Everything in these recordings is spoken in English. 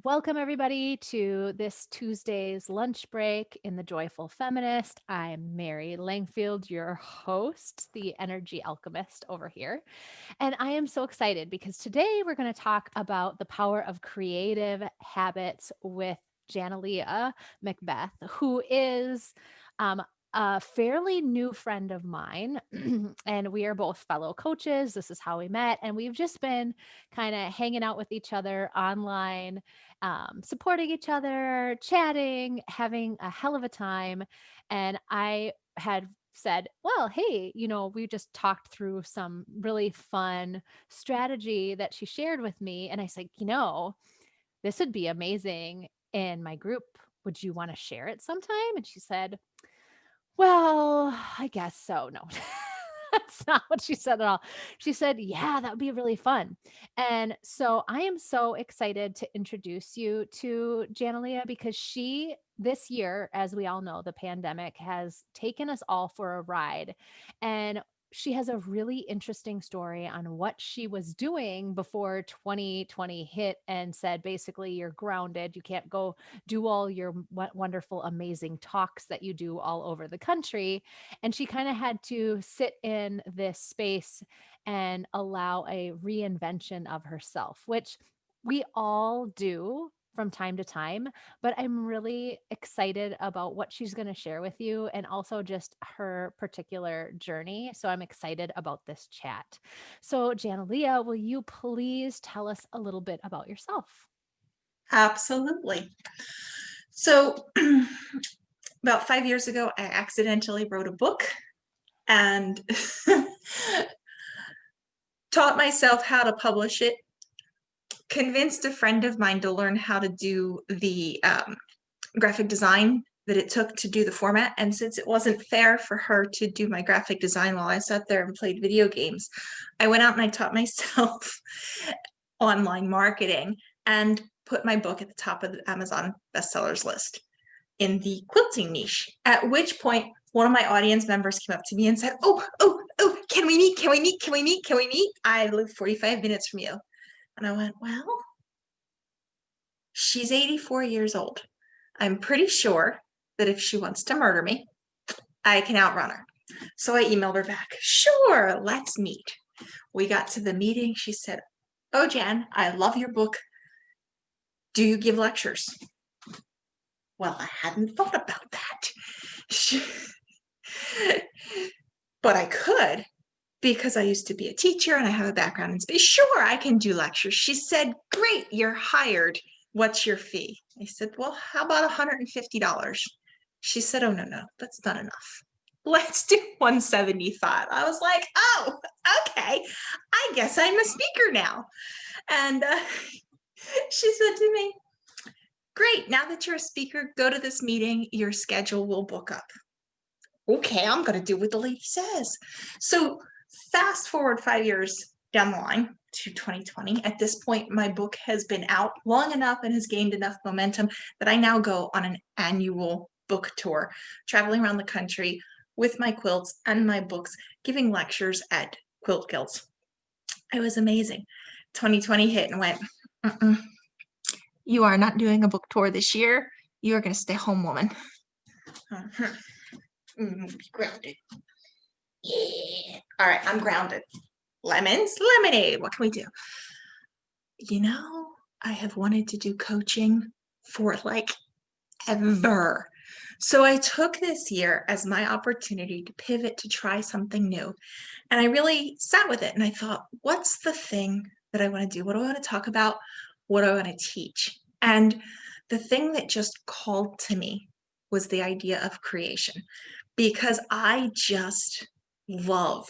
Welcome, everybody, to this Tuesday's lunch break in the Joyful Feminist. I'm Mary Langfield, your host, the Energy Alchemist over here. And I am so excited because today we're going to talk about the power of creative habits with Janellea Macbeth, who is um, a fairly new friend of mine. And we are both fellow coaches. This is how we met. And we've just been kind of hanging out with each other online, supporting each other, chatting, having a hell of a time. And I had said, well, hey, we just talked through some really fun strategy that she shared with me. And I said, this would be amazing in my group. Would you want to share it sometime? And she said, well, I guess so. No, that's not what she said at all. She said, yeah, that would be really fun. And so I am so excited to introduce you to Janellea because this year, as we all know, the pandemic has taken us all for a ride. And she has a really interesting story on what she was doing before 2020 hit and said, basically, you're grounded. You can't go do all your wonderful, amazing talks that you do all over the country. And she kind of had to sit in this space and allow a reinvention of herself, which we all do from time to time. But I'm really excited about what she's going to share with you and also just her particular journey. So I'm excited about this chat. So, Janellea, will you please tell us a little bit about yourself? Absolutely. So about 5 years ago, I accidentally wrote a book and taught myself how to publish it, convinced a friend of mine to learn how to do the graphic design that it took to do the format. And since it wasn't fair for her to do my graphic design while I sat there and played video games, I went out and I taught myself online marketing and put my book at the top of the Amazon bestsellers list in the quilting niche. At which point, one of my audience members came up to me and said, oh, can we meet? Can we meet? Can we meet? Can we meet? I live 45 minutes from you. And I went, well, she's 84 years old. I'm pretty sure that if she wants to murder me, I can outrun her. So I emailed her back, sure, let's meet. We got to the meeting. She said, oh, Jan, I love your book. Do you give lectures? Well, I hadn't thought about that. But I could because I used to be a teacher and I have a background in space. Sure, I can do lectures. She said, great, you're hired. What's your fee? I said, well, how about $150? She said, oh, no, that's not enough. Let's do 175. I was like, oh, okay. I guess I'm a speaker now. And she said to me, great, now that you're a speaker, go to this meeting, your schedule will book up. Okay, I'm going to do what the lady says. So fast forward 5 years down the line to 2020. At this point, my book has been out long enough and has gained enough momentum that I now go on an annual book tour, traveling around the country with my quilts and my books, giving lectures at quilt guilds. It was amazing. 2020 hit and went, you are not doing a book tour this year. You are going to stay home, woman. Be grounded. Yeah. All right, I'm grounded. Lemons, lemonade. What can we do? I have wanted to do coaching for like ever. So I took this year as my opportunity to pivot, to try something new. And I really sat with it and I thought, what's the thing that I want to do? What do I want to talk about? What do I want to teach? And the thing that just called to me was the idea of creation, because I just love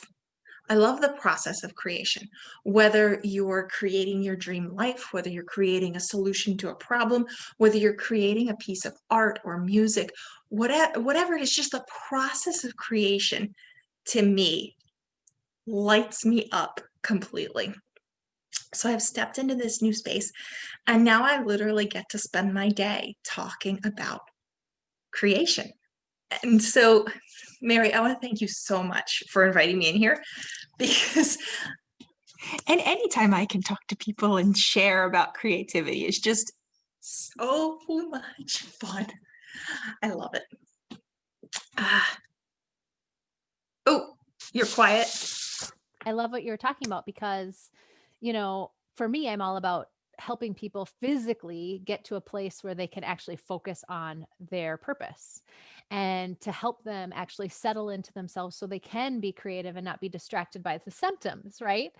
the process of creation. Whether you're creating your dream life, whether you're creating a solution to a problem, whether you're creating a piece of art or music, whatever it is, just the process of creation to me lights me up completely. So I've stepped into this new space and now I literally get to spend my day talking about creation. And so, Mary, I want to thank you so much for inviting me in here because and anytime I can talk to people and share about creativity is just So much fun. I love it. Ah. Oh, you're quiet. I love what you're talking about because, for me, I'm all about helping people physically get to a place where they can actually focus on their purpose and to help them actually settle into themselves so they can be creative and not be distracted by the symptoms, right?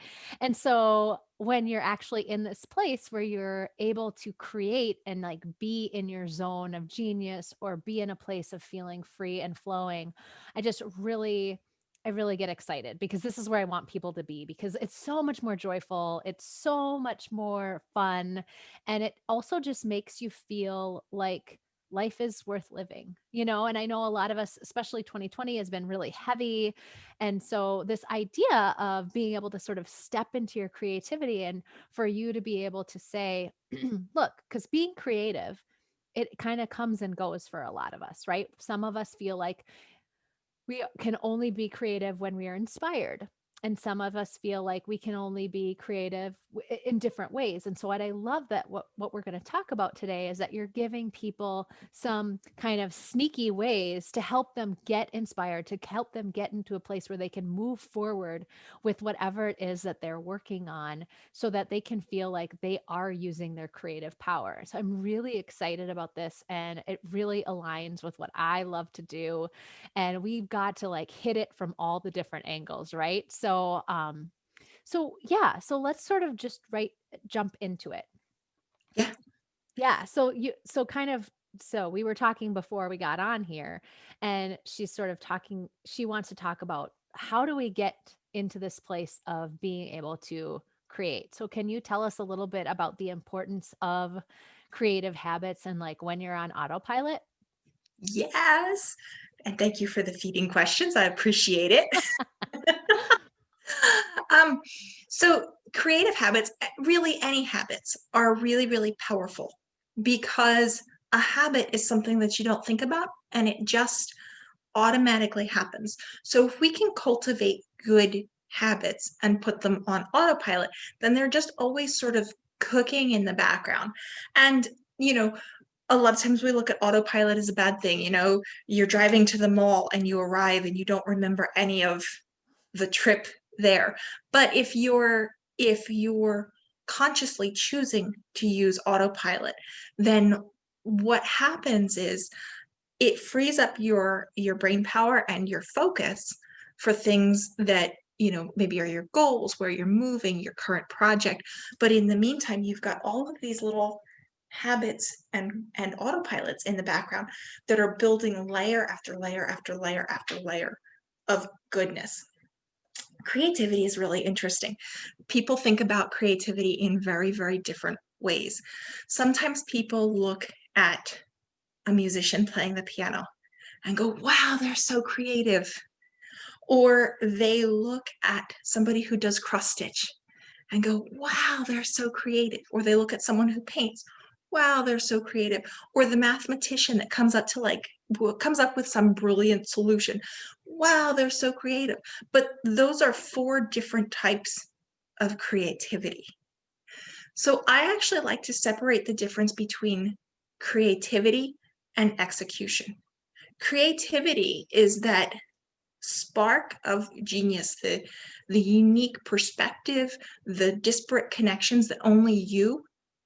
And so when you're actually in this place where you're able to create and like be in your zone of genius or be in a place of feeling free and flowing, I just really I really get excited because this is where I want people to be because it's so much more joyful, it's so much more fun, and it also just makes you feel like life is worth living, And I know a lot of us, especially 2020, has been really heavy. And so, this idea of being able to sort of step into your creativity and for you to be able to say, look, because being creative, it kind of comes and goes for a lot of us, right? Some of us feel like we can only be creative when we are inspired. And some of us feel like we can only be creative in different ways. And so, what I love that what we're going to talk about today is that you're giving people some kind of sneaky ways to help them get inspired, to help them get into a place where they can move forward with whatever it is that they're working on so that they can feel like they are using their creative power. So, I'm really excited about this and it really aligns with what I love to do, and we've got to like hit it from all the different angles, right? So yeah, so let's sort of just jump into it. Yeah. Yeah, so we were talking before we got on here, and she's sort of talking, she wants to talk about how do we get into this place of being able to create. So can you tell us a little bit about the importance of creative habits and like when you're on autopilot? Yes. And thank you for the feeding questions. I appreciate it. Um, so creative habits, really any habits are really, really powerful because a habit is something that you don't think about and it just automatically happens. So if we can cultivate good habits and put them on autopilot, then they're just always sort of cooking in the background. And, you know, a lot of times we look at autopilot as a bad thing. You're driving to the mall and you arrive and you don't remember any of the trip there. But if you're consciously choosing to use autopilot, then what happens is it frees up your brain power and your focus for things that maybe are your goals, where you're moving, your current project. But in the meantime, you've got all of these little habits and autopilots in the background that are building layer after layer after layer after layer of goodness. Creativity is really interesting. People think about creativity in very, very different ways. Sometimes people look at a musician playing the piano and go, wow, they're so creative. Or they look at somebody who does cross stitch and go, wow, they're so creative. Or they look at someone who paints, wow, they're so creative. Or the mathematician that comes up with some brilliant solution. Wow, they're so creative. But those are four different types of creativity. So I actually like to separate the difference between creativity and execution. Creativity is that spark of genius, the unique perspective, the disparate connections that only you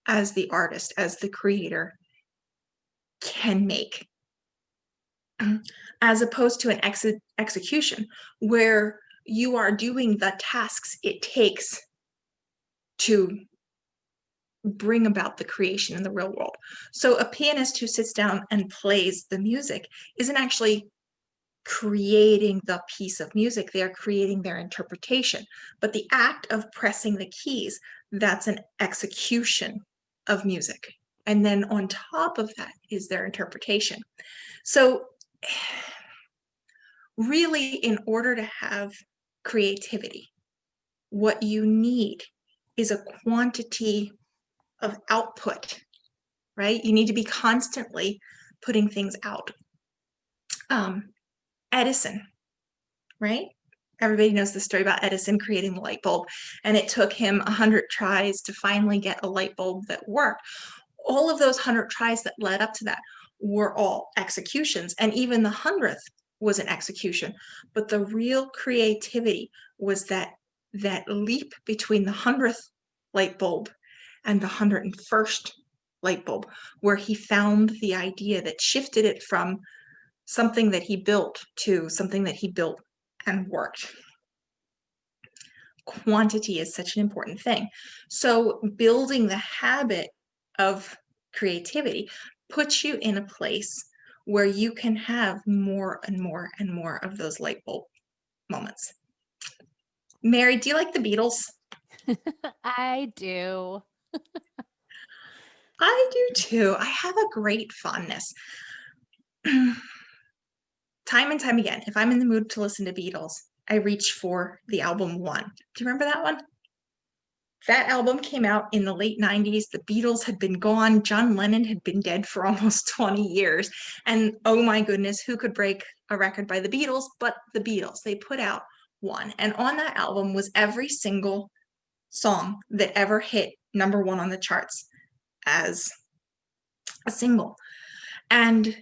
as the artist, as the creator, can make, as opposed to an execution where you are doing the tasks it takes to bring about the creation in the real world. So a pianist who sits down and plays the music isn't actually creating the piece of music, they are creating their interpretation. But the act of pressing the keys, that's an execution of music. And then on top of that is their interpretation. So, really, in order to have creativity, what you need is a quantity of output, right? You need to be constantly putting things out. Edison, right? Everybody knows the story about Edison creating the light bulb, and it took him 100 tries to finally get a light bulb that worked. all of those 100 tries that led up to that were all executions. And even the 100th was an execution. But the real creativity was that leap between the 100th light bulb and the 101st light bulb, where he found the idea that shifted it from something that he built to something that he built and worked. Quantity is such an important thing. So building the habit of creativity puts you in a place where you can have more and more and more of those light bulb moments. Mary, do you like the Beatles? I do. I do too. I have a great fondness. Time and time again, if I'm in the mood to listen to Beatles, I reach for the album One. Do you remember that one? That album came out in the late 90s. The Beatles had been gone. John Lennon had been dead for almost 20 years. And oh my goodness, who could break a record by the Beatles but the Beatles? They put out One. And on that album was every single song that ever hit number one on the charts as a single. And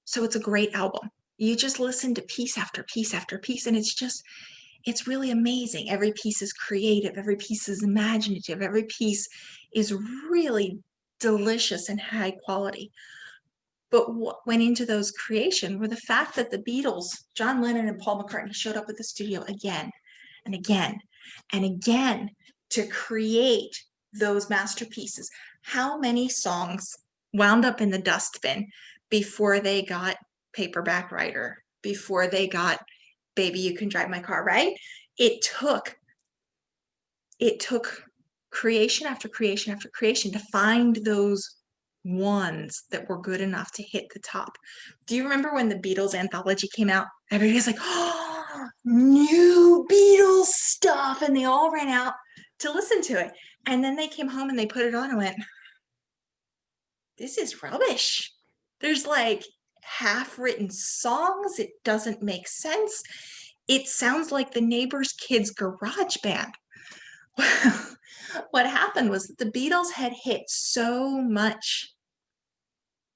so it's a great album. You just listen to piece after piece after piece, and it's really amazing. Every piece is creative, every piece is imaginative, every piece is really delicious and high quality. But what went into those creation were the fact that the Beatles, John Lennon and Paul McCartney, showed up at the studio again and again and again to create those masterpieces. How many songs wound up in the dustbin before they got Paperback Writer, before they got Baby You Can Drive My Car, right? It took creation after creation after creation to find those ones that were good enough to hit the top. Do you remember when the Beatles anthology came out? Everybody was like, oh, new Beatles stuff. And they all ran out to listen to it. And then they came home and they put it on and went, this is rubbish. There's like half written songs. It doesn't make sense. It sounds like the neighbor's kid's garage band. What happened was that the Beatles had hit so much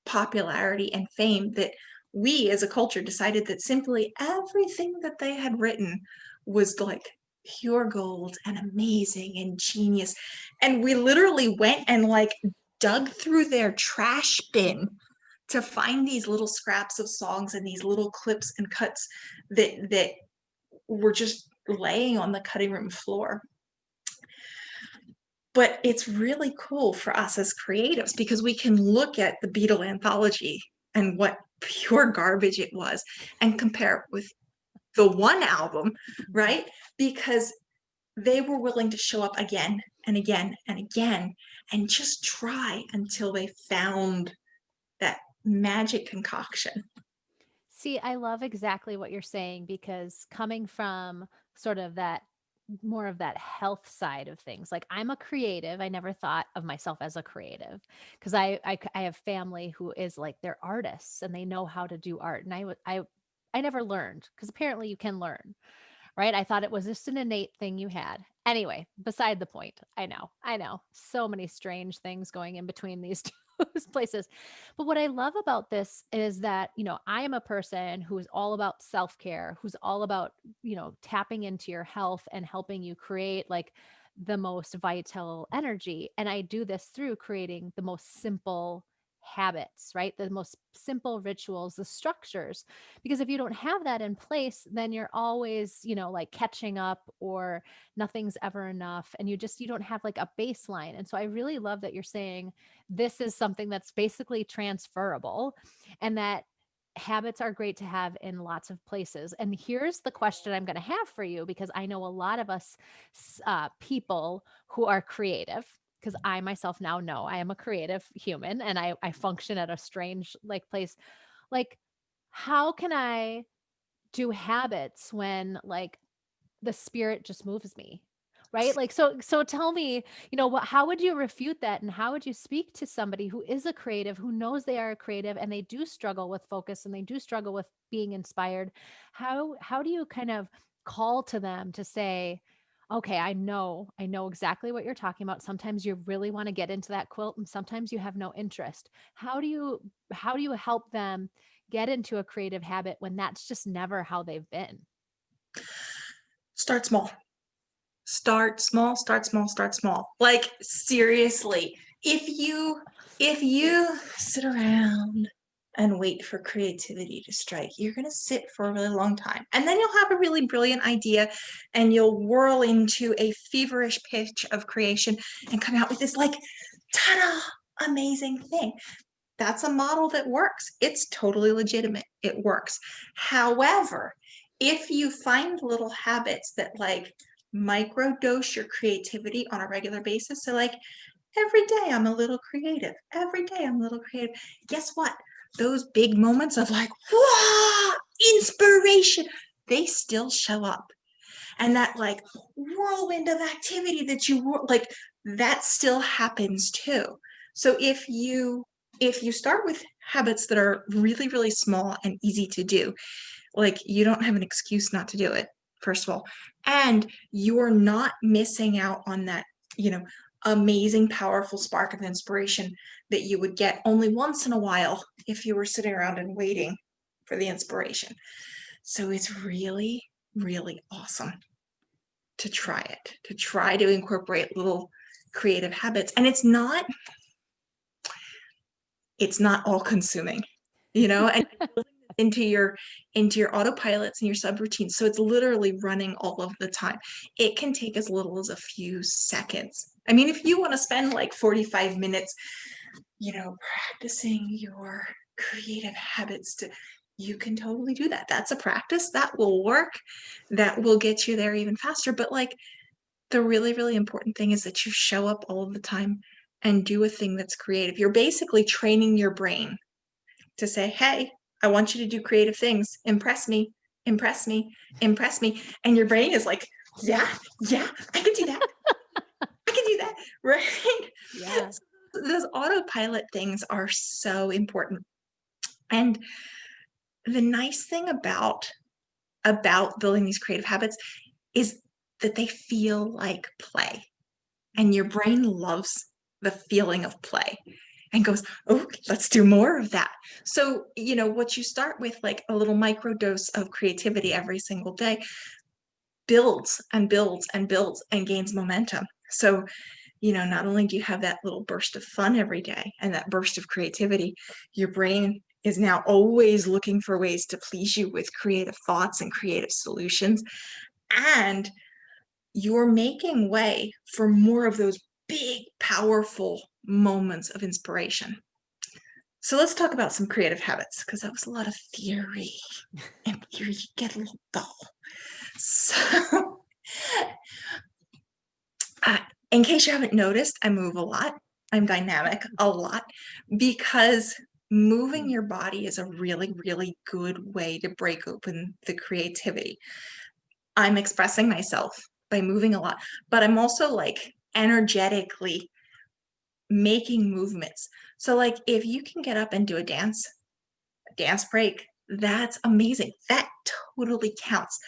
popularity and fame that we as a culture decided that simply everything that they had written was like pure gold and amazing and genius. And we literally went and like dug through their trash bin to find these little scraps of songs and these little clips and cuts that were just laying on the cutting room floor. But it's really cool for us as creatives because we can look at the Beatle anthology and what pure garbage it was and compare it with the one album, right? Because they were willing to show up again and again and again and just try until they found that magic concoction. See, I love exactly what you're saying because coming from sort of that more of that health side of things. Like I'm a creative. I never thought of myself as a creative because I have family who is like they're artists and they know how to do art. And I never learned because apparently you can learn, right? I thought it was just an innate thing you had. Anyway, beside the point. I know. So many strange things going in between these two places. But what I love about this is that, I am a person who is all about self care, who's all about, tapping into your health and helping you create like the most vital energy. And I do this through creating the most simple habits, right? The most simple rituals, the structures. Because if you don't have that in place, then you're always, like catching up or nothing's ever enough. And you don't have like a baseline. And so I really love that you're saying this is something that's basically transferable and that habits are great to have in lots of places. And here's the question I'm going to have for you because I know a lot of us people who are creative because I myself now know I am a creative human and I function at a strange like place. Like, how can I do habits when like the spirit just moves me? Right? Like so tell me, how would you refute that and how would you speak to somebody who is a creative, who knows they are a creative and they do struggle with focus and they do struggle with being inspired? How do you kind of call to them to say, Okay, I know exactly what you're talking about. Sometimes you really wanna get into that quilt, and sometimes you have no interest. How do you help them get into a creative habit when that's just never how they've been? Start small. Start small, start small, start small. Like seriously, if you sit around and wait for creativity to strike, you're going to sit for a really long time. And then you'll have a really brilliant idea and you'll whirl into a feverish pitch of creation and come out with this like ta-da, amazing thing. That's a model that works. It's totally legitimate. It works. However, if you find little habits that like microdose your creativity on a regular basis, so like every day I'm a little creative, every day I'm a little creative, guess what? Those big moments of like, wow, inspiration, they still show up. And that like whirlwind of activity that you like, that still happens too. So if you start with habits that are really really small and easy to do, like you don't have an excuse not to do it, first of all, and you're not missing out on that, you know, amazing powerful spark of inspiration that you would get only once in a while if you were sitting around and waiting for the inspiration. So it's really really awesome to try it, to try to incorporate little creative habits. And it's not all consuming, and into your autopilots and your subroutines. So it's literally running all of the time. It can take as little as a few seconds. I mean, if you want to spend like 45 minutes, practicing your creative habits you can totally do that. That's a practice that will work, that will get you there even faster. But like the really, really important thing is that you show up all of the time and do a thing that's creative. You're basically training your brain to say, hey, I want you to do creative things. Impress me, impress me, impress me. And your brain is like, yeah, yeah, I can do that. I can do that. Right. Yeah. Those autopilot things are so important. And the nice thing about building these creative habits is that they feel like play. And your brain loves the feeling of play and goes, oh, let's do more of that. So, what you start with, like a little micro dose of creativity every single day, builds and builds and builds and gains momentum. So, not only do you have that little burst of fun every day and that burst of creativity, your brain is now always looking for ways to please you with creative thoughts and creative solutions. And you're making way for more of those big, powerful moments of inspiration. So let's talk about some creative habits, because that was a lot of theory, and theory get a little dull. So, uh, in case you haven't noticed, I move a lot. I'm dynamic a lot because moving your body is a really, really good way to break open the creativity. I'm expressing myself by moving a lot, but I'm also like energetically making movements. So like if you can get up and do a dance break, that's amazing. That totally counts.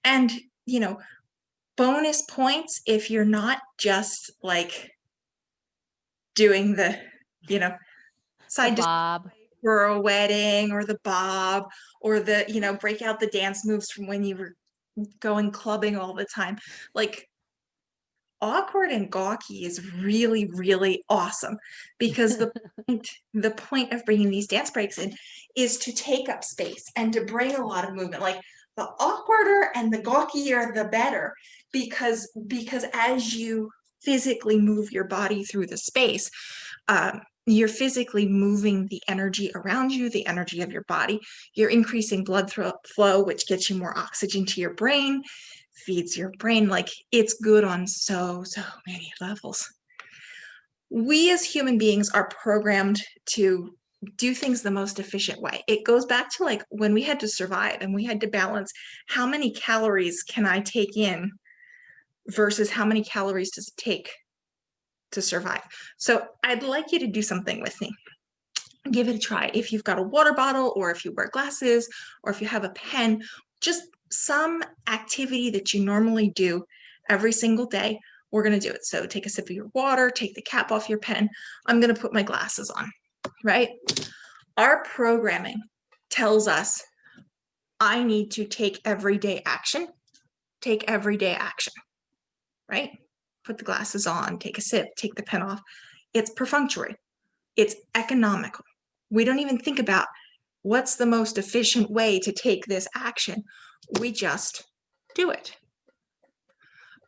And, you know, bonus points if you're not just like doing the, you know, The side to bob. for a wedding or the bob or the, break out the dance moves from when you were going clubbing all the time. Like awkward and gawky is really really awesome because the point of bringing these dance breaks in is to take up space and to bring a lot of movement. Like the awkwarder and the gawkier the better, because as you physically move your body through the space, you're physically moving the energy around you, the energy of your body. You're increasing blood flow, which gets you more oxygen to your brain, feeds your brain. Like it's good on so many levels. We as human beings are programmed to do things the most efficient way. It goes back to like when we had to survive and we had to balance how many calories can I take in versus how many calories does it take to survive. So I'd like you to do something with me. Give it a try. If you've got a water bottle, or if you wear glasses, or if you have a pen, just some activity that you normally do, Every single day, we're going to do it. So take a sip of your water, take the cap off your pen. I'm going to put my glasses on, right? Our programming tells us I need to take everyday action, right? Put the glasses on, take a sip, take the pen off. It's perfunctory. It's economical. We don't even think about what's the most efficient way to take this action. We just do it.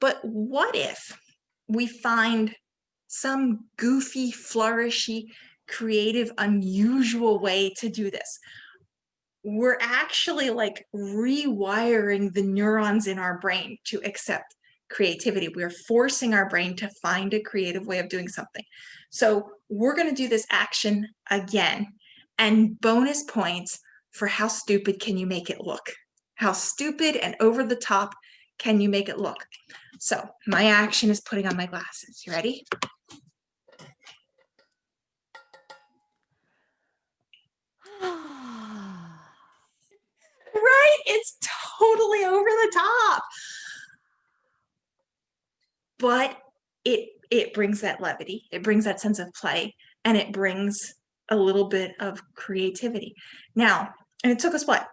But what if we find some goofy, flourishy, creative, unusual way to do this? We're actually like rewiring the neurons in our brain to accept creativity. We're forcing our brain to find a creative way of doing something. So we're going to do this action again, and bonus points for how stupid can you make it look? How stupid and over the top can you make it look? So my action is putting on my glasses. You ready? Right? It's totally over the top. But it brings that levity, it brings that sense of play, and it brings a little bit of creativity. Now, and it took us what?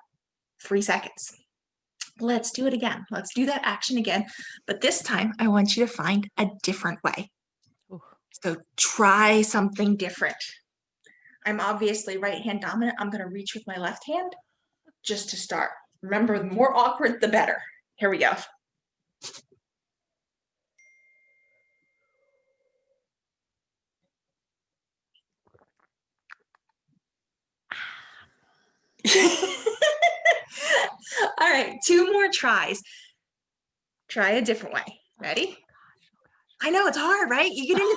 3 seconds. Let's do it again. Let's do that action again. But this time, I want you to find a different way. Ooh. So try something different. I'm obviously right hand dominant. I'm going to reach with my left hand just to start. Remember, the more awkward, the better. Here we go. All right, 2 more tries. Try a different way. Ready? Oh, I know it's hard, right? You get into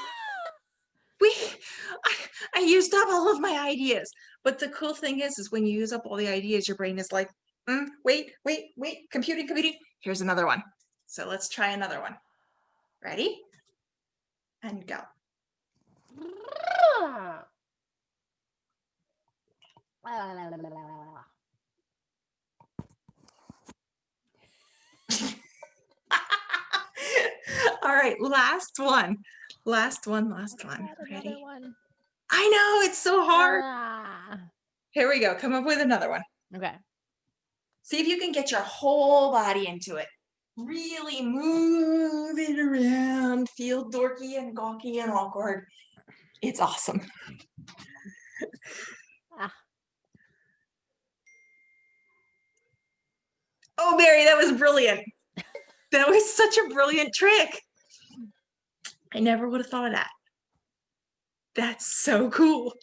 I used up all of my ideas. But the cool thing is when you use up all the ideas, your brain is like, wait, computing. Here's another one. So let's try another one. Ready? And go. All right, last one. Last one. Ready? One. I know, it's so hard. Ah. Here we go. Come up with another one. Okay. See if you can get your whole body into it. Really move it around. Feel dorky and gawky and awkward. It's awesome. Ah. Oh, Mary, that was brilliant. That was such a brilliant trick. I never would have thought of that. That's so cool.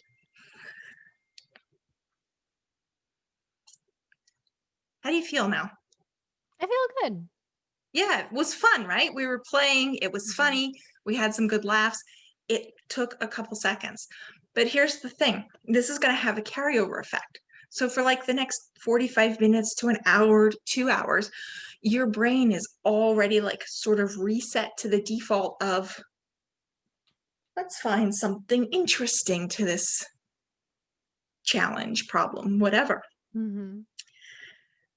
How do you feel now? I feel good. Yeah, it was fun, right? We were playing. It was funny. We had some good laughs. It took a couple seconds. But here's the thing. This is going to have a carryover effect. So for like the next 45 minutes to an hour, 2 hours, your brain is already like sort of reset to the default of, let's find something interesting to this challenge, problem, whatever. Mm-hmm.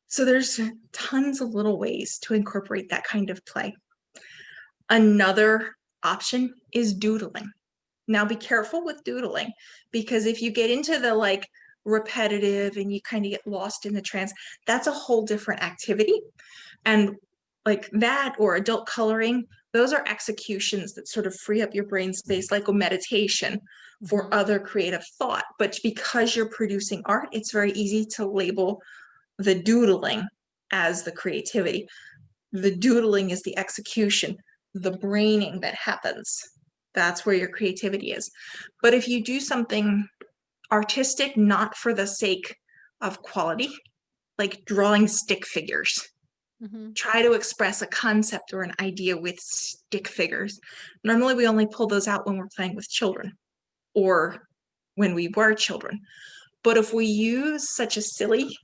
So there's tons of little ways to incorporate that kind of play. Another option is doodling. Now be careful with doodling, because if you get into the like repetitive and you kind of get lost in the trance, that's a whole different activity. And like that or adult coloring, those are executions that sort of free up your brain space, like a meditation for other creative thought. But because you're producing art, it's very easy to label the doodling as the creativity. The doodling is the execution, the braining that happens. That's where your creativity is. But if you do something artistic, not for the sake of quality, like drawing stick figures, try to express a concept or an idea with stick figures. Normally, we only pull those out when we're playing with children or when we were children. But if we use such a silly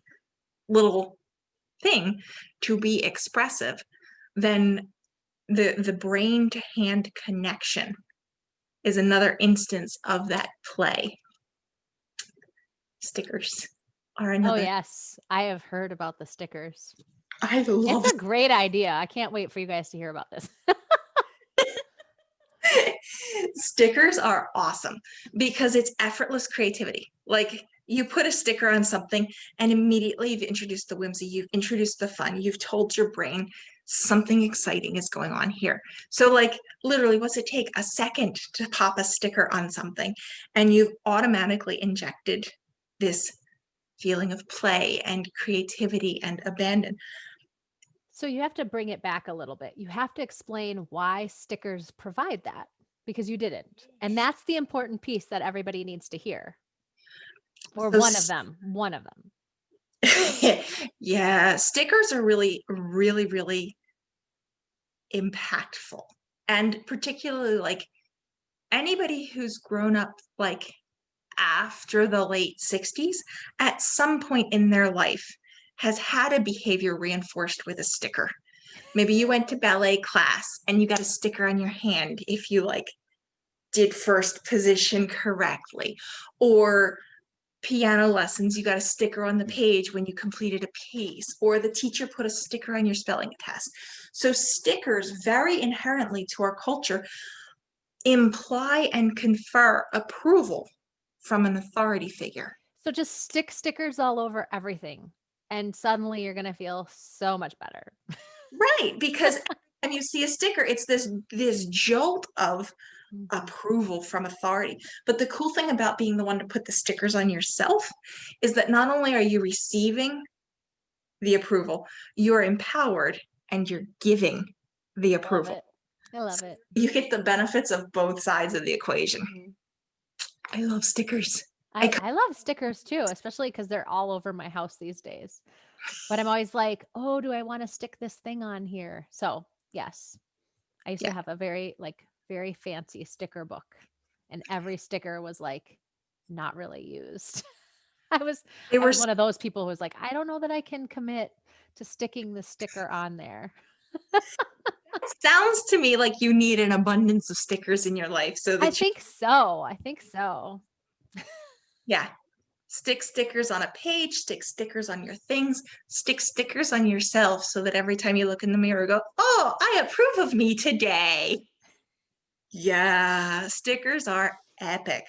little thing to be expressive, then the brain to hand connection is another instance of that play. Stickers are Oh, another. yes. I have heard about the stickers. I It's love a great idea. I can't wait for you guys to hear about this. stickers are awesome because it's effortless creativity. Like you put a sticker on something and immediately you've introduced the whimsy, you've introduced the fun, you've told your brain something exciting is going on here. So like literally what's it take? A second to pop a sticker on something and you've automatically injected this feeling of play and creativity and abandon. So you have to bring it back a little bit. You have to explain why stickers provide that because you didn't. And that's the important piece that everybody needs to hear. Or So one of them, one of them. yeah, stickers are really, really, really impactful. And particularly like anybody who's grown up like after the late 60s, at some point in their life, has had a behavior reinforced with a sticker. Maybe you went to ballet class and you got a sticker on your hand if you like did first position correctly, or piano lessons, you got a sticker on the page when you completed a piece, or the teacher put a sticker on your spelling test. So stickers very inherently to our culture imply and confer approval from an authority figure. So just stick stickers all over everything. And suddenly you're going to feel so much better. Right, because when you see a sticker, it's this jolt of Mhm. approval from authority. But the cool thing about being the one to put the stickers on yourself is that not only are you receiving the approval, you're empowered and you're giving the I love approval. it. I love So it. you get the benefits of both sides of the equation. Mhm. I love stickers. I love stickers too, especially because they're all over my house these days. But I'm always like, oh, do I want to stick this thing on here? So, yes, I used to Yeah, have a very fancy sticker book, and every sticker was like not really used. I was they I were. was one of those people who was like, I don't know that I can commit to sticking the sticker on there. Sounds to me like you need an abundance of stickers in your life so I that you, think so. I think so. yeah, stick stickers on a page, stick stickers on your things, stick stickers on yourself so that every time you look in the mirror, go, oh, I approve of me today. Yeah, stickers are epic.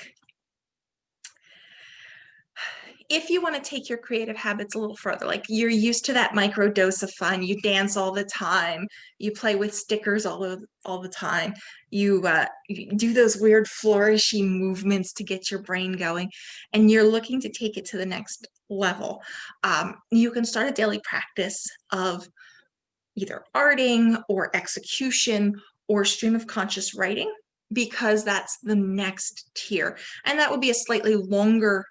If you want to take your creative habits a little further, like you're used to that micro dose of fun, you dance all the time, you play with stickers all the time, you do those weird flourishy movements to get your brain going, and you're looking to take it to the next level. You can start a daily practice of either arting or execution or stream of conscious writing, because that's the next tier. And that would be a slightly longer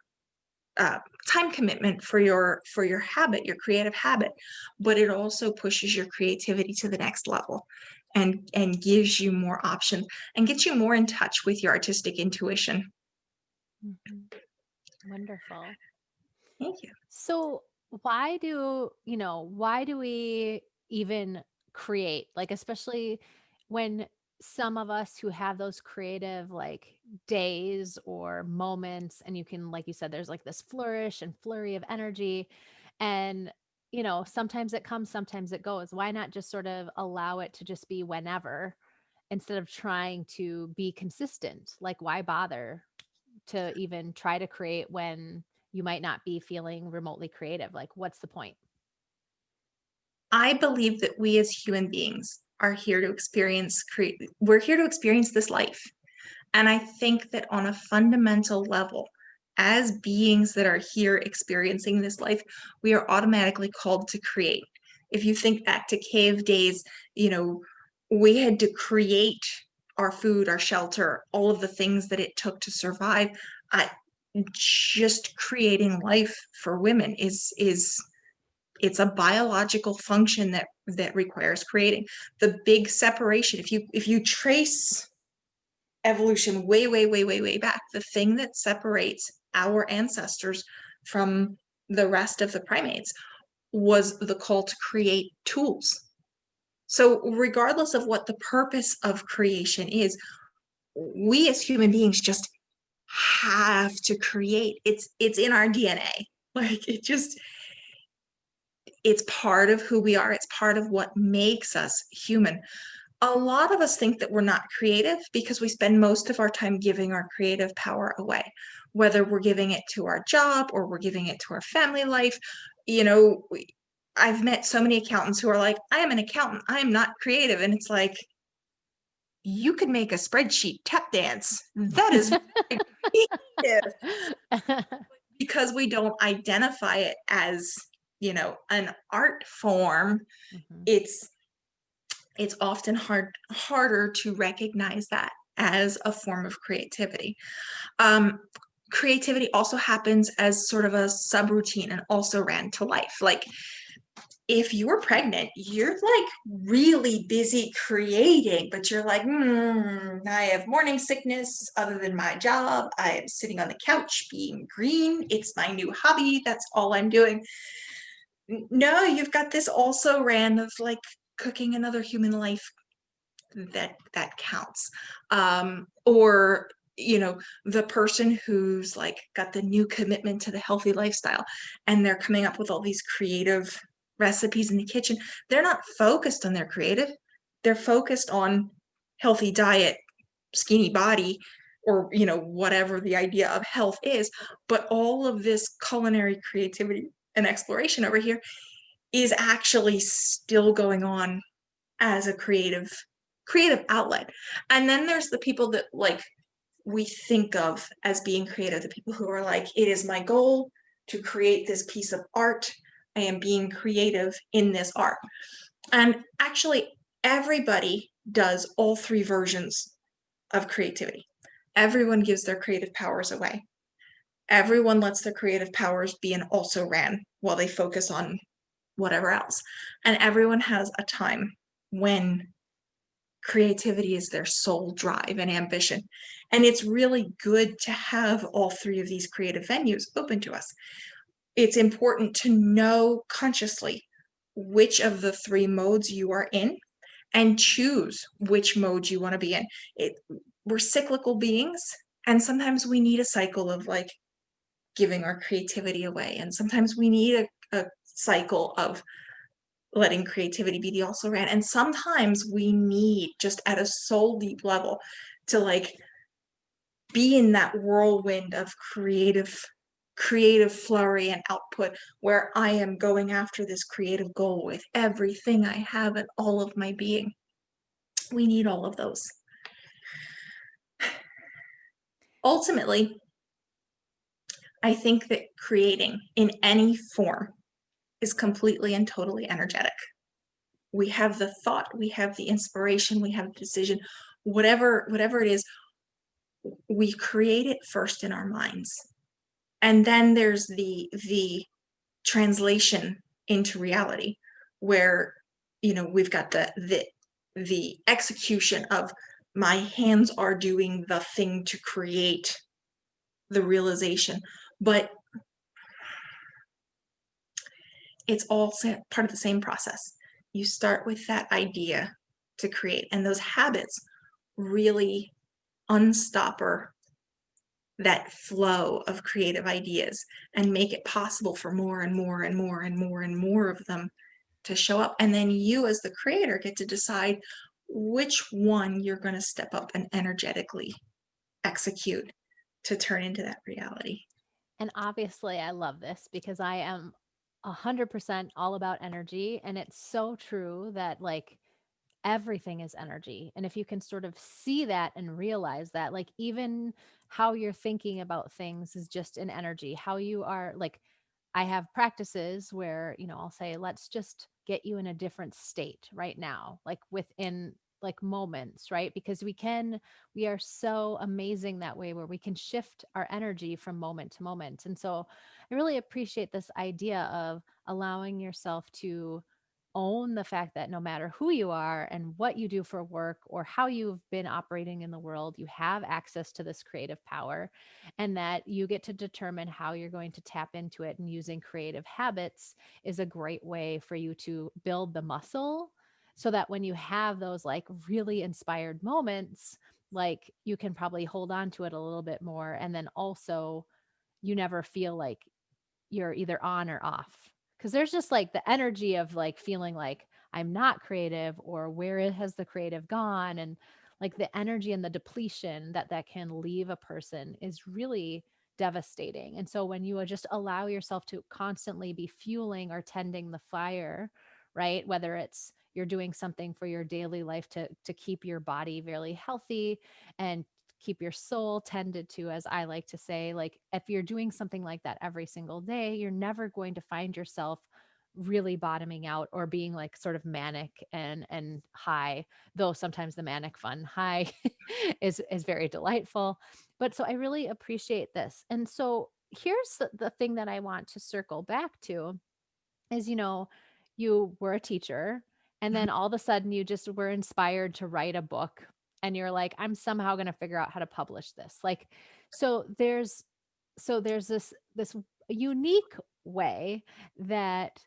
uh, time commitment for your habit, your creative habit, but it also pushes your creativity to the next level and gives you more options and gets you more in touch with your artistic intuition. Mhm. Wonderful. Thank you. So, why do we even create? Like, especially when some of us who have those creative like days or moments, and you can, like you said, there's like this flourish and flurry of energy. And, sometimes it comes, sometimes it goes. Why not just sort of allow it to just be whenever instead of trying to be consistent? Like, why bother to even try to create when you might not be feeling remotely creative? Like, what's the point? I believe that we as human beings are here to experience we're here to experience this life. And I think that on a fundamental level, as beings that are here experiencing this life, we are automatically called to create. If you think back to cave days, you know, we had to create our food, our shelter, all of the things that it took to survive. Uh, just creating life for women is it's a biological function that requires creating. The big separation, if you trace evolution way back, the thing that separates our ancestors from the rest of the primates was the call to create tools. So regardless of what the purpose of creation is, we as human beings just have to create. It's in our DNA. Like it just It's part of who we are. It's part of what makes us human. A lot of us think that we're not creative because we spend most of our time giving our creative power away, whether we're giving it to our job or we're giving it to our family life. You know, I've met so many accountants who are like, I am an accountant, I am not creative. And it's like, you could make a spreadsheet tap dance. That is creative. Because we don't identify it as, an art form, Mhm. it's often harder to recognize that as a form of creativity. Um, Creativity also happens as sort of a subroutine and also ran to life. Like if you're pregnant, you're like really busy creating, but you're like, I have morning sickness other than my job. I am sitting on the couch being green. It's my new hobby. That's all I'm doing. No, you've got this also ran of like cooking another human life that counts. Or the person who's like got the new commitment to the healthy lifestyle and they're coming up with all these creative recipes in the kitchen. They're not focused on their creative, they're focused on healthy diet, skinny body, or whatever the idea of health is. But all of this culinary creativity and exploration over here is actually still going on as a creative outlet. And then there's the people that like we think of as being creative, the people who are like, it is my goal to create this piece of art. I am being creative in this art. And actually, everybody does all three versions of creativity. Everyone gives their creative powers away. Everyone lets their creative powers be an also ran while they focus on whatever else. And everyone has a time when creativity is their sole drive and ambition. And it's really good to have all three of these creative venues open to us. It's important to know consciously which of the three modes you are in and choose which mode you want to be in. We're cyclical beings, and sometimes we need a cycle of like giving our creativity away, and sometimes we need a cycle of letting creativity be the also ran. And sometimes we need just at a soul deep level to like be in that whirlwind of creative flurry and output where I am going after this creative goal with everything I have and all of my being. We need all of those. Ultimately, I think that creating in any form is completely and totally energetic. We have the thought, we have the inspiration, we have the decision, whatever it is, we create it first in our minds. And then there's the translation into reality where we've got the execution of my hands are doing the thing to create the realization. But it's all part of the same process. You start with that idea to create, and those habits really unstopper that flow of creative ideas and make it possible for more and more and more and more and more of them to show up. And then you as the creator get to decide which one you're going to step up and energetically execute to turn into that reality. And obviously, I love this because I am 100% all about energy. And it's so true that, like, everything is energy. And if you can sort of see that and realize that, like, even how you're thinking about things is just an energy, how you are, like, I have practices where, I'll say, let's just get you in a different state right now, like within like moments, right? Because we are so amazing that way where we can shift our energy from moment to moment. And so I really appreciate this idea of allowing yourself to own the fact that no matter who you are and what you do for work or how you've been operating in the world, you have access to this creative power and that you get to determine how you're going to tap into it. And using creative habits is a great way for you to build the muscle so that when you have those like really inspired moments, like you can probably hold on to it a little bit more. And then also, you never feel like you're either on or off because there's just like the energy of like feeling like I'm not creative, or has the creative gone? And like the energy and the depletion that can leave a person is really devastating. And so when you just allow yourself to constantly be fueling or tending the fire, right? Whether it's you're doing something for your daily life to keep your body very healthy and keep your soul tended to, as I like to say, like if you're doing something like that every single day, you're never going to find yourself really bottoming out or being like sort of manic and high, though sometimes the manic fun high is very delightful. But so I really appreciate this. And so here's the thing that I want to circle back to is, you were a teacher, and then all of a sudden you just were inspired to write a book, and you're like, I'm somehow going to figure out how to publish this. Like, so there's this unique way that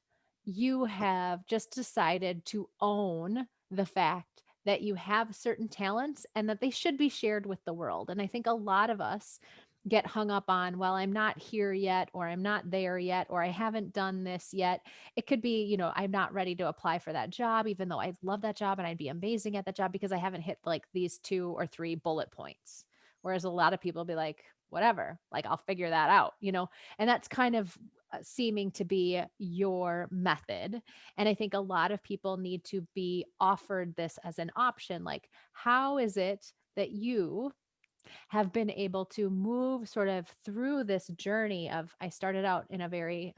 you have just decided to own the fact that you have certain talents and that they should be shared with the world. And I think a lot of us get hung up on, well, I'm not here yet, or I'm not there yet, or I haven't done this yet. It could be, I'm not ready to apply for that job, even though I love that job and I'd be amazing at that job, because I haven't hit like these 2 or 3 bullet points. Whereas a lot of people be like, whatever, like I'll figure that out. And that's kind of seeming to be your method. And I think a lot of people need to be offered this as an option. Like, how is it that you have been able to move sort of through this journey of, I started out in a very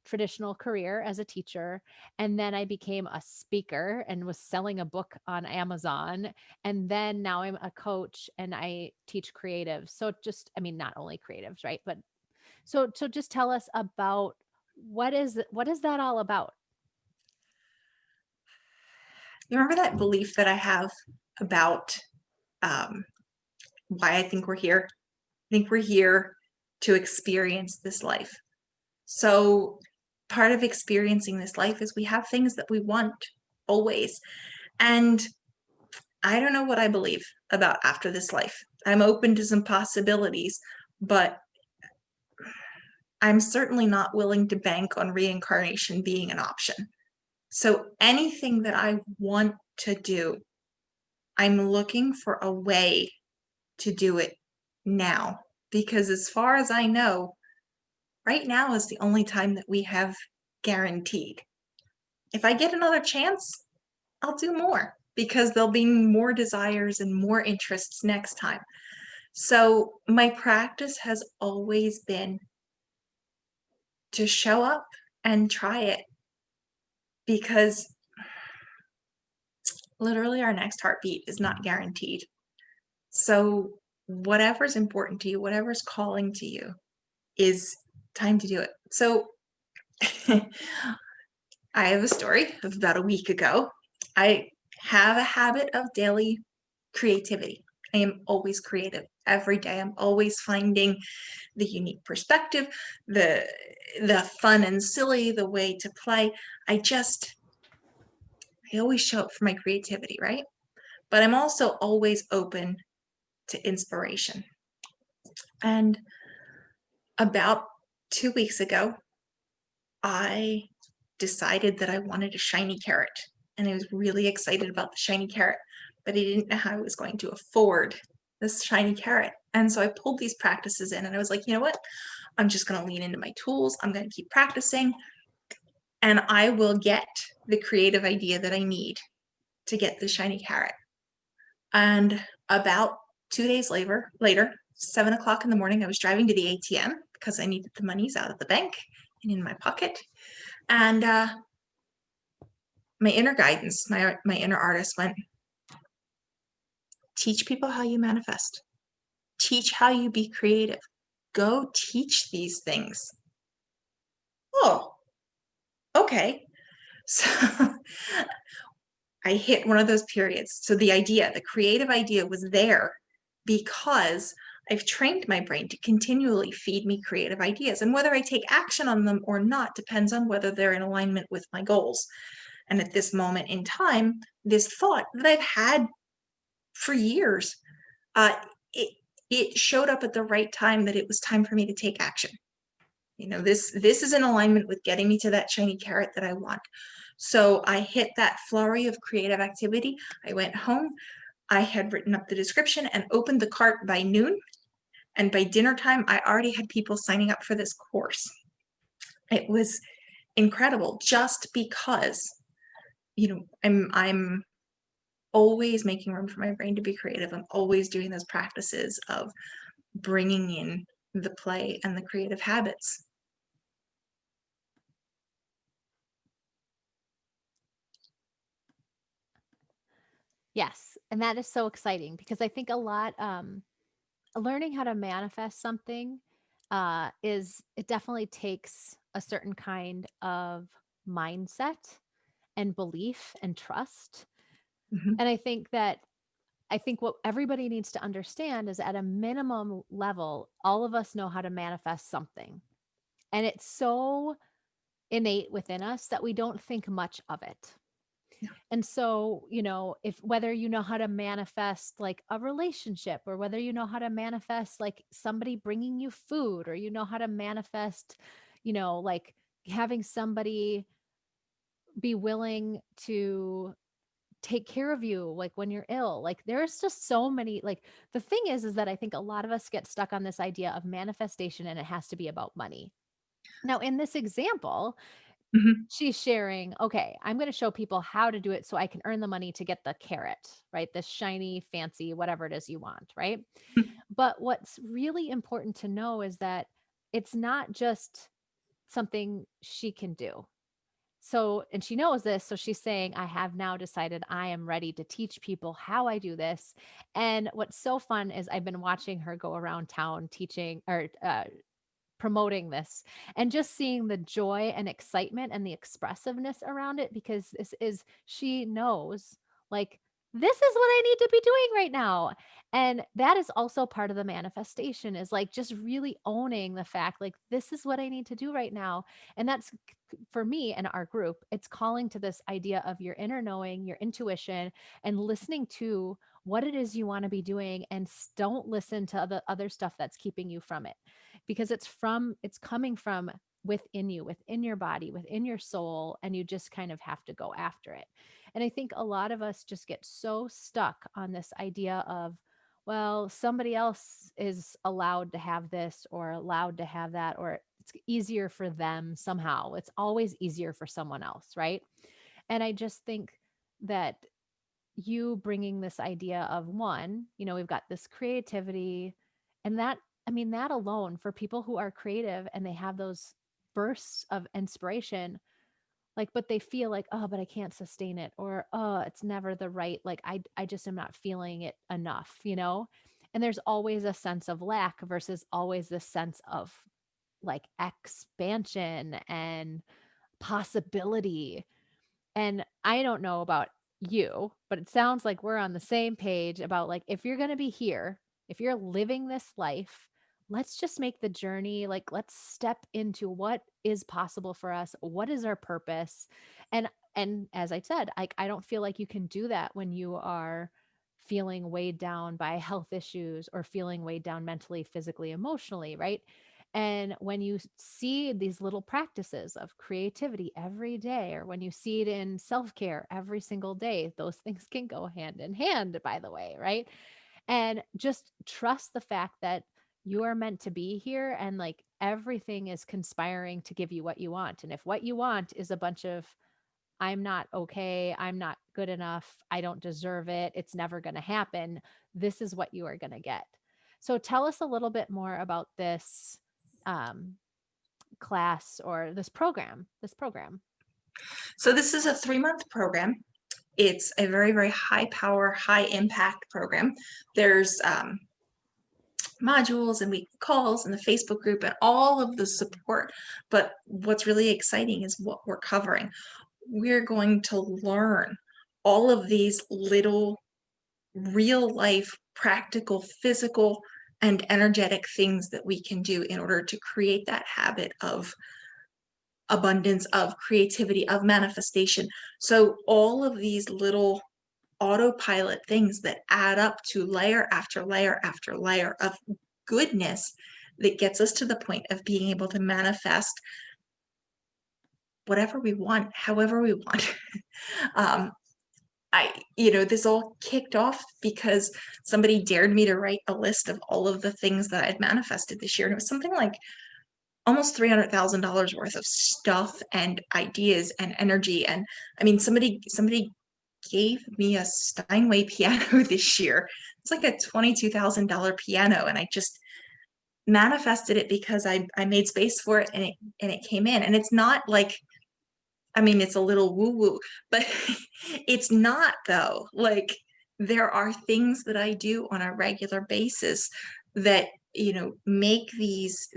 traditional career as a teacher, and then I became a speaker and was selling a book on Amazon, and then now I'm a coach and I teach creatives. So just, I mean, not only creatives, right? But so just tell us about what is that all about? You remember that belief that I have about um, why I think we're here? I think we're here to experience this life. So, part of experiencing this life is we have things that we want always. And I don't know what I believe about after this life. I'm open to some possibilities, but I'm certainly not willing to bank on reincarnation being an option. So, anything that I want to do, I'm looking for a way to do it now. Because as far as I know, right now is the only time that we have guaranteed. If I get another chance, I'll do more because there'll be more desires and more interests next time. So my practice has always been to show up and try it because literally our next heartbeat is not guaranteed. So whatever's important to you, whatever's calling to you is time to do it. So I have a story of about a week ago. I have a habit of daily creativity. I am always creative every day. I'm always finding the unique perspective, the fun and silly, the way to play. I always show up for my creativity, right? But I'm also always open to inspiration. And about 2 weeks ago, I decided that I wanted a shiny carrot. And I was really excited about the shiny carrot, but I didn't know how I was going to afford this shiny carrot. And so I pulled these practices in and I was like, you know what? I'm just going to lean into my tools. I'm going to keep practicing and I will get the creative idea that I need to get the shiny carrot. And about 2 days later, 7 o'clock in the morning, I was driving to the ATM because I needed the monies out of the bank and in my pocket. And my inner guidance, my inner artist went, teach people how you manifest. Teach how you be creative. Go teach these things. Oh, okay. So I hit one of those periods. So the creative idea was there because I've trained my brain to continually feed me creative ideas. And whether I take action on them or not depends on whether they're in alignment with my goals. And at this moment in time, this thought that I've had for years, uh, it, it showed up at the right time that it was time for me to take action. This is in alignment with getting me to that shiny carrot that I want. So I hit that flurry of creative activity. I went home. I had written up the description and opened the cart by noon. And by dinner time, I already had people signing up for this course. It was incredible just because, I'm always making room for my brain to be creative. I'm always doing those practices of bringing in the play and the creative habits. Yes, and that is so exciting because I think a lot learning how to manifest something is it definitely takes a certain kind of mindset and belief and trust. Mhm. And I think what everybody needs to understand is at a minimum level, all of us know how to manifest something. And it's so innate within us that we don't think much of it. Yeah. And so, if whether you know how to manifest like a relationship or whether you know how to manifest like somebody bringing you food or you know how to manifest, like having somebody be willing to take care of you like when you're ill. Like there's just so many like the thing is that I think a lot of us get stuck on this idea of manifestation and it has to be about money. Now, in this example, Mhm. she's sharing, okay, I'm going to show people how to do it so I can earn the money to get the carrot, right? This shiny, fancy, whatever it is you want, right? But what's really important to know is that it's not just something she can do. So, and she knows this. So she's saying, I have now decided I am ready to teach people how I do this. And what's so fun is I've been watching her go around town teaching or promoting this and just seeing the joy and excitement and the expressiveness around it because she knows like this is what I need to be doing right now. And that is also part of the manifestation is like just really owning the fact like this is what I need to do right now. And that's for me and our group, it's calling to this idea of your inner knowing, your intuition, and listening to what it is you want to be doing and don't listen to the other stuff that's keeping you from it because it's coming from within you, within your body, within your soul, and you just kind of have to go after it. And I think a lot of us just get so stuck on this idea of, well, somebody else is allowed to have this or allowed to have that, or it's easier for them somehow. It's always easier for someone else, right? And I just think that you bringing this idea of one, we've got this creativity and that, I mean, that alone for people who are creative and they have those bursts of inspiration, like, but they feel like, oh, but I can't sustain it or, oh, it's never the right, like, I just am not feeling it enough. And there's always a sense of lack versus always this sense of like expansion and possibility. And I don't know about you, but it sounds like we're on the same page about like, if you're going to be here, if you're living this life, let's just make the journey like, let's step into what is possible for us. What is our purpose? And as I said, I don't feel like you can do that when you are feeling weighed down by health issues or feeling weighed down mentally, physically, emotionally, right? And when you see these little practices of creativity every day, or when you see it in self care every single day, those things can go hand in hand, by the way, right? And just trust the fact that you are meant to be here and like everything is conspiring to give you what you want. And if what you want is a bunch of, I'm not okay, I'm not good enough, I don't deserve it, it's never going to happen, this is what you are going to get. So tell us a little bit more about this um, class or this program. So this is a 3-month program. It's a very, very high power, high impact program. There's modules and weekly calls and the Facebook group and all of the support. But what's really exciting is what we're covering. We're going to learn all of these little real life, practical, physical, and energetic things that we can do in order to create that habit of abundance, of creativity, of manifestation. So, all of these little autopilot things that add up to layer after layer after layer of goodness that gets us to the point of being able to manifest whatever we want, however we want. um, this all kicked off because somebody dared me to write a list of all of the things that I'd manifested this year. And it was something like almost $300,000 worth of stuff and ideas and energy. And I mean, somebody gave me a Steinway piano this year. It's like a $22,000 piano. And I just manifested it because I made space for it, and it came in. And it's not like, I mean, it's a little woo woo, but it's not though. Like, there are things that I do on a regular basis that, make these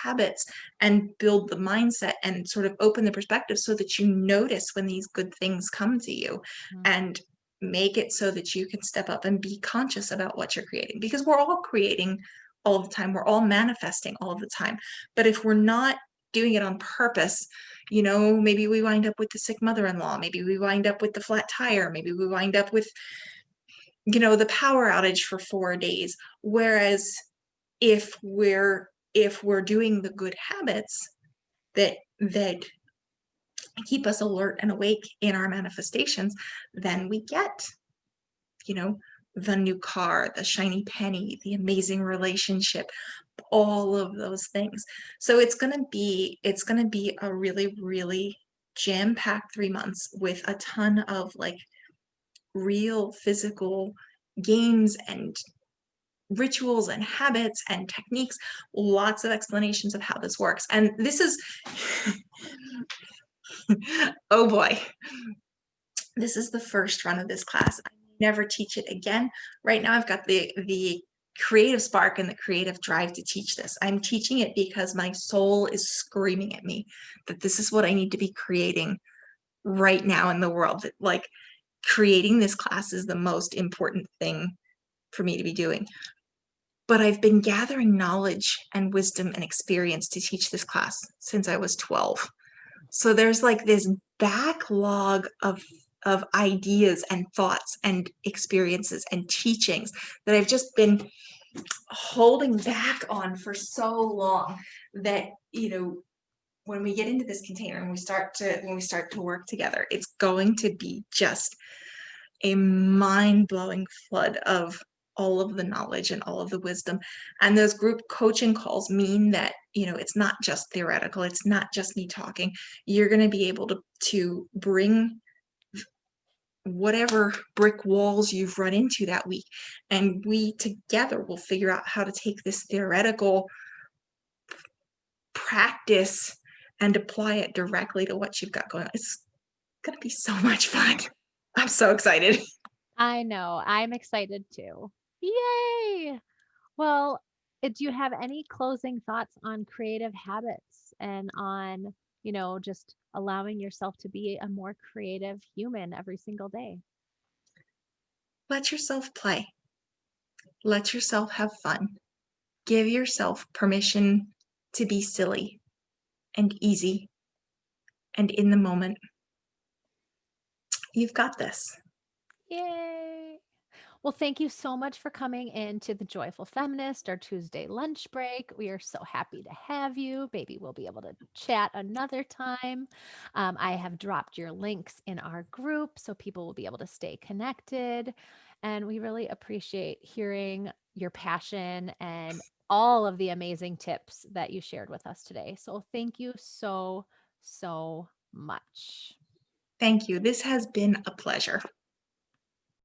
habits and build the mindset and sort of open the perspective so that you notice when these good things come to you, Mm. and make it so that you can step up and be conscious about what you're creating, because we're all creating all the time. We're all manifesting all the time. But if we're not doing it on purpose, maybe we wind up with the sick mother-in-law, maybe we wind up with the flat tire, maybe we wind up with, the power outage for 4 days. Whereas if we're doing the good habits that keep us alert and awake in our manifestations, then we get, you know, the new car, the shiny penny, the amazing relationship, all of those things. So it's going to be a really, really jam-packed 3 months with a ton of like real physical games and rituals and habits and techniques, lots of explanations of how this works. And this is oh boy, this is the first run of this class. I never teach it again. Right now I've got the creative spark and the creative drive to teach this. I'm teaching it because my soul is screaming at me that this is what I need to be creating right now in the world. That, like, creating this class is the most important thing for me to be doing. But I've been gathering knowledge and wisdom and experience to teach this class since I was 12. So there's like this backlog of ideas and thoughts and experiences and teachings that I've just been holding back on for so long that, when we get into this container and we start to work together, it's going to be just a mind-blowing flood of all of the knowledge and all of the wisdom. And those group coaching calls mean that, it's not just theoretical, it's not just me talking. You're going to be able to bring whatever brick walls you've run into that week, and we together will figure out how to take this theoretical practice and apply it directly to what you've got going on. It's going to be so much fun. I'm so excited. I know. I'm excited too. Yay! Well, do you have any closing thoughts on creative habits and on, just allowing yourself to be a more creative human every single day? Let yourself play. Let yourself have fun. Give yourself permission to be silly and easy and in the moment. You've got this. Yay! Well, thank you so much for coming into the Joyful Feminist, our Tuesday lunch break. We are so happy to have you. Maybe we'll be able to chat another time. I have dropped your links in our group so people will be able to stay connected. And we really appreciate hearing your passion and all of the amazing tips that you shared with us today. So thank you so, so much. Thank you. This has been a pleasure.